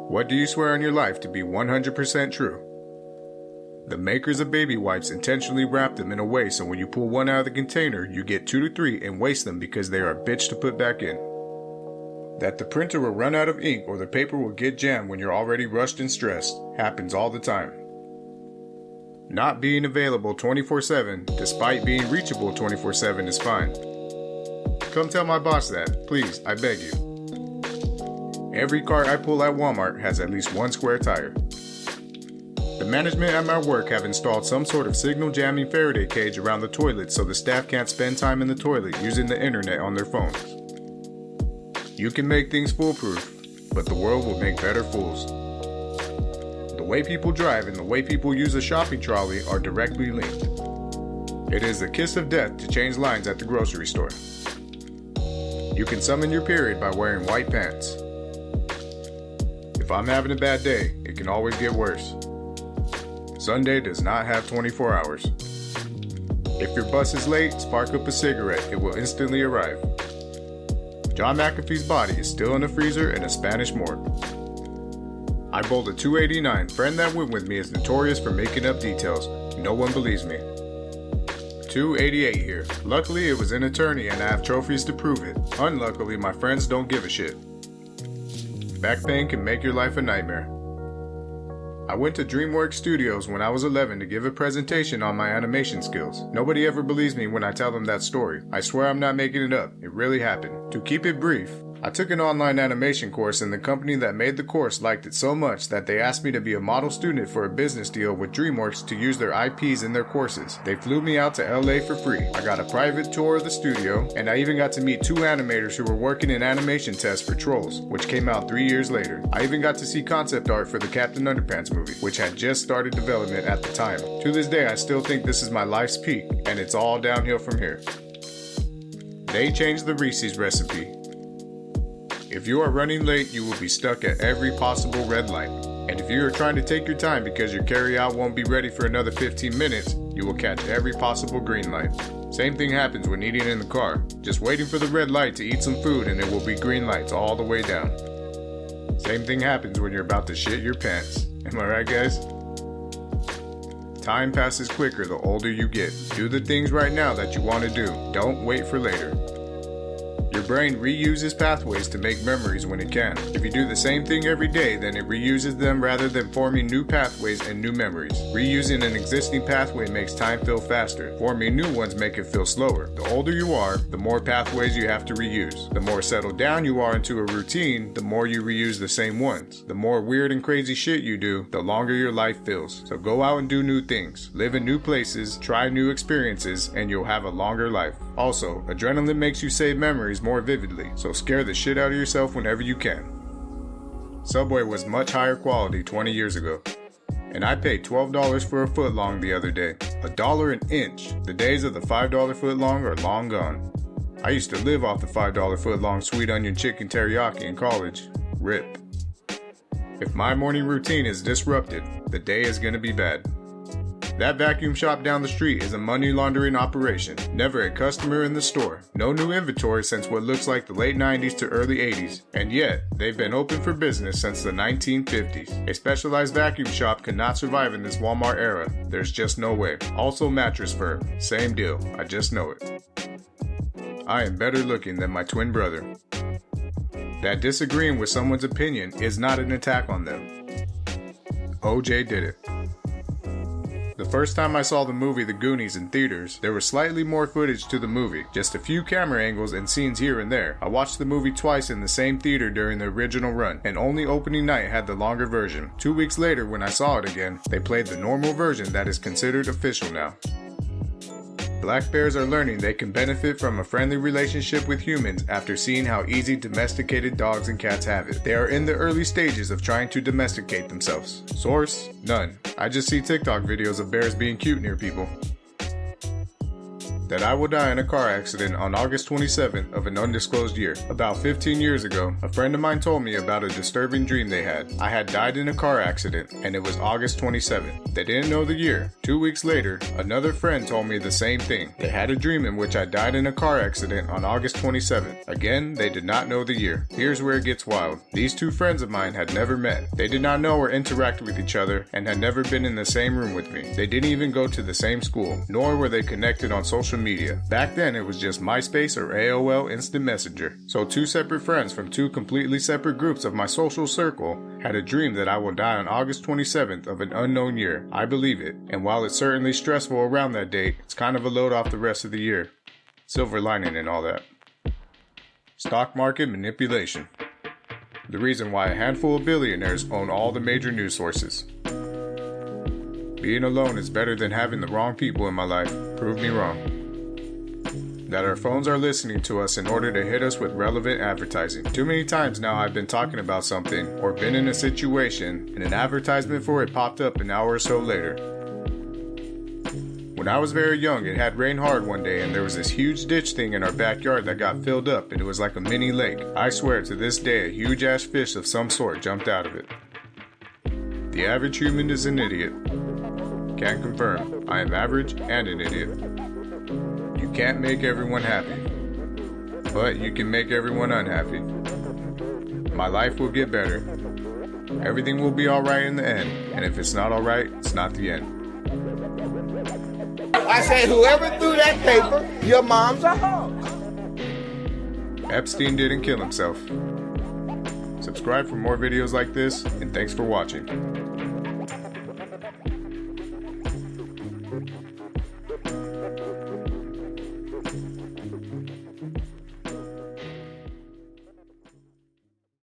What do you swear on your life to be 100% true? The makers of baby wipes intentionally wrap them in a way so when you pull one out of the container, you get 2 to 3 and waste them because they are a bitch to put back in. That the printer will run out of ink or the paper will get jammed when you're already rushed and stressed happens all the time. Not being available 24/7 despite being reachable 24/7 is fine. Come tell my boss that, please, I beg you. Every cart I pull at Walmart has at least one square tire. The management at my work have installed some sort of signal jamming Faraday cage around the toilet so the staff can't spend time in the toilet using the internet on their phones. You can make things foolproof, but the world will make better fools. The way people drive and the way people use a shopping trolley are directly linked. It is the kiss of death to change lines at the grocery store. You can summon your period by wearing white pants. If I'm having a bad day, it can always get worse. Sunday does not have 24 hours. If your bus is late, spark up a cigarette, it will instantly arrive. John McAfee's body is still in the freezer in a Spanish morgue. I bowled a .289. Friend that went with me is notorious for making up details. No one believes me. .288 here. Luckily it was an attorney and I have trophies to prove it. Unluckily my friends don't give a shit. Back pain can make your life a nightmare. I went to DreamWorks Studios when I was 11 to give a presentation on my animation skills. Nobody ever believes me when I tell them that story. I swear I'm not making it up. It really happened. To keep it brief, I took an online animation course and the company that made the course liked it so much that they asked me to be a model student for a business deal with DreamWorks to use their IPs in their courses. They flew me out to LA for free. I got a private tour of the studio and I even got to meet 2 animators who were working in animation tests for Trolls, which came out 3 years later. I even got to see concept art for the Captain Underpants movie, which had just started development at the time. To this day, I still think this is my life's peak and it's all downhill from here. They changed the Reese's recipe. If you are running late, you will be stuck at every possible red light. And if you are trying to take your time because your carry-out won't be ready for another 15 minutes, you will catch every possible green light. Same thing happens when eating in the car. Just waiting for the red light to eat some food and it will be green lights all the way down. Same thing happens when you're about to shit your pants. Am I right, guys? Time passes quicker the older you get. Do the things right now that you want to do. Don't wait for later. Your brain reuses pathways to make memories when it can. If you do the same thing every day, then it reuses them rather than forming new pathways and new memories. Reusing an existing pathway makes time feel faster. Forming new ones make it feel slower. The older you are, the more pathways you have to reuse. The more settled down you are into a routine, the more you reuse the same ones. The more weird and crazy shit you do, the longer your life feels. So go out and do new things. Live in new places, try new experiences, and you'll have a longer life. Also, adrenaline makes you save memories more vividly, so scare the shit out of yourself whenever you can. Subway was much higher quality 20 years ago, and I paid $12 for a footlong the other day. $1 an inch. The days of the $5 footlong are long gone. I used to live off the $5 footlong sweet onion chicken teriyaki in college. RIP. If my morning routine is disrupted, the day is gonna be bad. That vacuum shop down the street is a money laundering operation. Never a customer in the store. No new inventory since what looks like the late 90s to early 80s. And yet, they've been open for business since the 1950s. A specialized vacuum shop cannot survive in this Walmart era. There's just no way. Also mattress firm. Same deal. I just know it. I am better looking than my twin brother. That disagreeing with someone's opinion is not an attack on them. OJ did it. The first time I saw the movie The Goonies in theaters, there was slightly more footage to the movie, just a few camera angles and scenes here and there. I watched the movie twice in the same theater during the original run, and only opening night had the longer version. 2 weeks later, when I saw it again, they played the normal version that is considered official now. Black bears are learning they can benefit from a friendly relationship with humans after seeing how easy domesticated dogs and cats have it. They are in the early stages of trying to domesticate themselves. Source? None. I just see TikTok videos of bears being cute near people. that I will die in a car accident on August 27th of an undisclosed year. About 15 years ago, a friend of mine told me about a disturbing dream they had. I had died in a car accident, and it was August 27th. They didn't know the year. 2 weeks later, another friend told me the same thing. They had a dream in which I died in a car accident on August 27th. Again, they did not know the year. Here's where it gets wild. These two friends of mine had never met. They did not know or interact with each other and had never been in the same room with me. They didn't even go to the same school, nor were they connected on social media. Back then, it was just MySpace or AOL Instant Messenger. So two separate friends from two completely separate groups of my social circle had a dream that I will die on August 27th of an unknown year. I believe it, and while it's certainly stressful around that date, it's kind of a load off the rest of the year. Silver lining and all that. Stock market manipulation. The reason why a handful of billionaires own all the major news sources. Being alone is better than having the wrong people in my life. Prove me wrong. That our phones are listening to us in order to hit us with relevant advertising. Too many times now I've been talking about something or been in a situation and an advertisement for it popped up an hour or so later. When I was very young, it had rained hard one day and there was this huge ditch thing in our backyard that got filled up and it was like a mini lake. I swear to this day a huge ass fish of some sort jumped out of it. The average human is an idiot. Can confirm, I am average and an idiot. You can't make everyone happy, but you can make everyone unhappy. My life will get better. Everything will be alright in the end, and if it's not alright, it's not the end. I said, whoever threw that paper, your mom's a hoe. Epstein didn't kill himself. Subscribe for more videos like this, and thanks for watching.